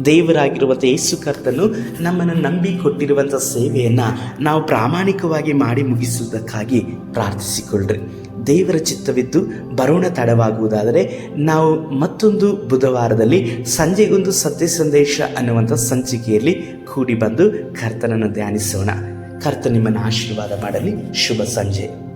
ದೇವರಾಗಿರುವಂಥ ಯೇಸು ಕರ್ತನು ನಮ್ಮನ್ನು ನಂಬಿ ಕೊಟ್ಟಿರುವಂಥ ಸೇವೆಯನ್ನು ನಾವು ಪ್ರಾಮಾಣಿಕವಾಗಿ ಮಾಡಿ ಮುಗಿಸುವುದಕ್ಕಾಗಿ ಪ್ರಾರ್ಥಿಸಿಕೊಳ್ಳ್ರಿ. ದೇವರ ಚಿತ್ತವಿದ್ದು ಬರೋಣ ತಡವಾಗುವುದಾದರೆ ನಾವು ಮತ್ತೊಂದು ಬುಧವಾರದಲ್ಲಿ ಸಂಜೆಗೊಂದು ಸತ್ಯ ಸಂದೇಶ ಅನ್ನುವಂಥ ಸಂಚಿಕೆಯಲ್ಲಿ ಕೂಡಿ ಬಂದು ಕರ್ತನನ್ನು ಧ್ಯಾನಿಸೋಣ. ಕರ್ತ ನಿಮ್ಮನ್ನು ಆಶೀರ್ವಾದ ಮಾಡಲಿ. ಶುಭ ಸಂಜೆ.